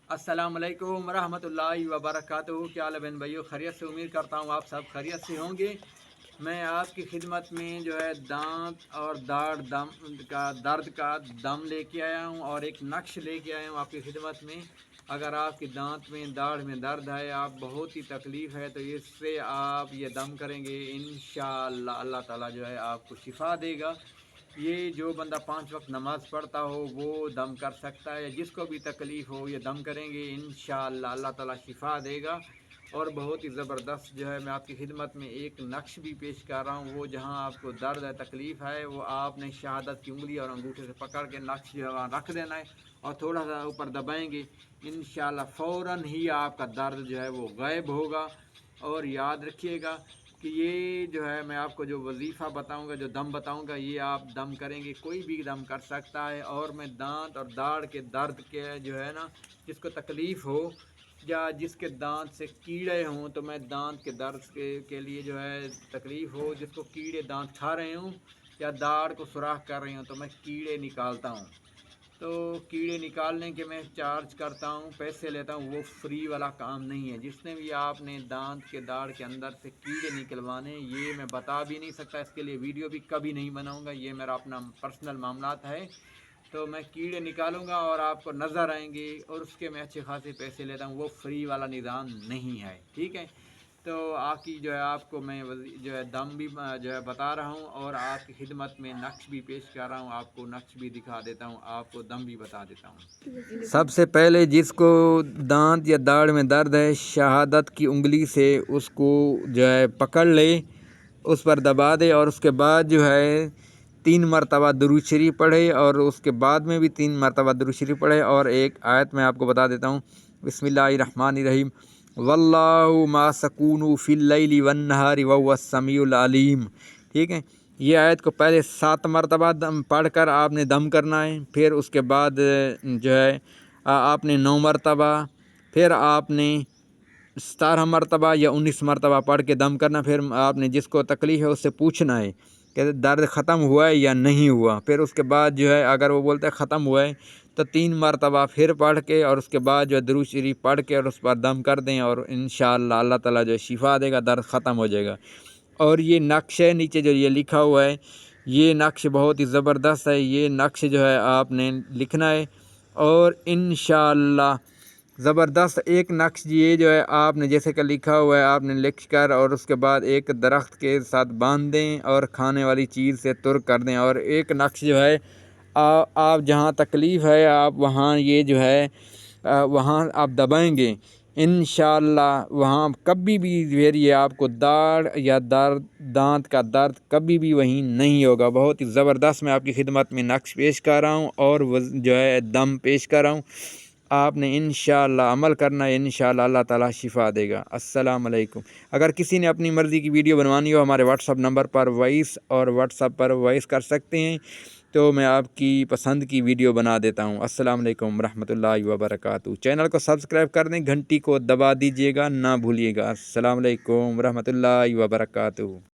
अस्सलाम वालेकुम रहमतुल्लाहि व बरकातुहू। क्या हाल है बहन भाइयों, खैरियत से? उम्मीद करता हूँ आप सब खैरियत से होंगे। मैं आपकी खिदमत में जो है दांत और दाढ़ दम का दर्द का दम लेके आया हूँ और एक नक्श लेके आया हूँ आपकी खिदमत में। अगर आपकी दांत में दाढ़ में दर्द है, आप बहुत ही तकलीफ़ है, तो इससे आप ये दम करेंगे, इंशाअल्लाह अल्लाह ताला जो है आपको शिफा देगा। ये जो बंदा 5 वक्त नमाज़ पढ़ता हो वो दम कर सकता है। जिसको भी तकलीफ़ हो ये दम करेंगे, इंशाअल्लाह अल्लाह ताला शिफा देगा। और बहुत ही ज़बरदस्त जो है मैं आपकी खिदमत में एक नक्श भी पेश कर रहा हूँ। वो जहाँ आपको दर्द है, तकलीफ़ है, वो आपने शहादत की उंगली और अंगूठे से पकड़ के नक्श जो है वहाँ रख देना है और थोड़ा सा ऊपर दबाएंगे। इंशाअल्लाह फ़ौरन ही आपका दर्द जो है वो गायब होगा। और याद रखिएगा कि ये जो है मैं आपको जो वजीफ़ा बताऊंगा, जो दम बताऊंगा, ये आप दम करेंगे, कोई भी दम कर सकता है। और मैं दांत और दाढ़ के दर्द के जो है ना, जिसको तकलीफ़ हो या जिसके दांत से कीड़े हों, तो मैं दांत के दर्द के लिए जो है तकलीफ़ हो, जिसको कीड़े दांत खा रहे हों या दाढ़ को सुराख कर रहे हों, तो मैं कीड़े निकालता हूँ। तो कीड़े निकालने के मैं चार्ज करता हूँ, पैसे लेता हूँ, वो फ्री वाला काम नहीं है। जिसने भी आपने दांत के दाढ़ के अंदर से कीड़े निकलवाने, ये मैं बता भी नहीं सकता, इसके लिए वीडियो भी कभी नहीं बनाऊँगा, ये मेरा अपना पर्सनल मामलात है। तो मैं कीड़े निकालूंगा और आपको नज़र आएंगे और उसके मैं अच्छे खासे पैसे लेता हूँ, वो फ्री वाला निज़ाम नहीं है, ठीक है। तो आपकी जो है आपको मैं जो है दम भी जो है बता रहा हूँ और आपकी खिदमत में नक्श भी पेश कर रहा हूँ, आपको नक्श भी दिखा देता हूँ, आपको दम भी बता देता हूँ। सबसे पहले जिसको दांत या दाढ़ में दर्द है, शहादत की उंगली से उसको जो है पकड़ ले, उस पर दबा दे और उसके बाद जो है 3 मरतबा दुरूद शरीफ पढ़े और उसके बाद में भी 3 मरतबा दुरूद शरीफ पढ़े। और एक आयत मैं आपको बता देता हूँ, बिस्मिल्लाहिर्रहमानिर्रहीम, वल्लाहु मा सकूनु फिल लैली वन नहारी वहुवस समीउल अलीम। ठीक है, ये आयत को पहले 7 मरतबा दम पढ़ कर आपने दम करना है। फिर उसके बाद जो है आपने 9 मरतबा, फिर आपने 17 मरतबा या 19 मरतबा पढ़ के दम करना। फिर आपने जिसको तकलीफ़ है उससे पूछना है कि दर्द ख़त्म हुआ है या नहीं हुआ। फिर उसके बाद जो है अगर वो बोलता है ख़त्म हुआ है तो 3 मरतबा फिर पढ़ के और उसके बाद जो है दुरूद शरीफ पढ़ के और उस पर दम कर दें और इंशाअल्लाह अल्लाह ताला जो है शिफा देगा, दर्द ख़त्म हो जाएगा। और ये नक्श है नीचे जो ये लिखा हुआ है, ये नक्श बहुत ही ज़बरदस्त है। ये नक्श जो है आपने लिखना है और इंशाअल्लाह ज़बरदस्त एक नक्श ये जो है आपने जैसे कि लिखा हुआ है आपने लिख कर और उसके बाद एक दरख्त के साथ बांध दें और खाने वाली चीज़ से तुर्क कर दें। और एक नक्श जो है आप जहाँ तकलीफ़ है आप वहाँ ये जो है वहाँ आप दबाएंगे, इंशाअल्लाह वहाँ कभी भी फिर ये आपको दाढ़ या दांत का दर्द कभी भी वहीं नहीं होगा। बहुत ही ज़बरदस्त मैं आपकी खिदमत में नक्श पेश कर रहा हूँ और जो है दम पेश कर रहा हूँ। आपने इंशाअल्लाह अमल करना है, इंशाअल्लाह अल्लाह ताला शिफा देगा। अस्सलाम वालेकुम। अगर किसी ने अपनी मर्ज़ी की वीडियो बनवानी हो, हमारे व्हाट्सअप नंबर पर वॉइस और व्हाट्सअप पर वॉइस कर सकते हैं, तो मैं आपकी पसंद की वीडियो बना देता हूँ। अस्सलाम वालेकुम रहमतुल्लाहि व बरकातुहू। चैनल को सब्सक्राइब कर दें, घंटी को दबा दीजिएगा, ना भूलिएगा। अस्सलाम वालेकुम रहमतुल्लाहि व बरकातुहू।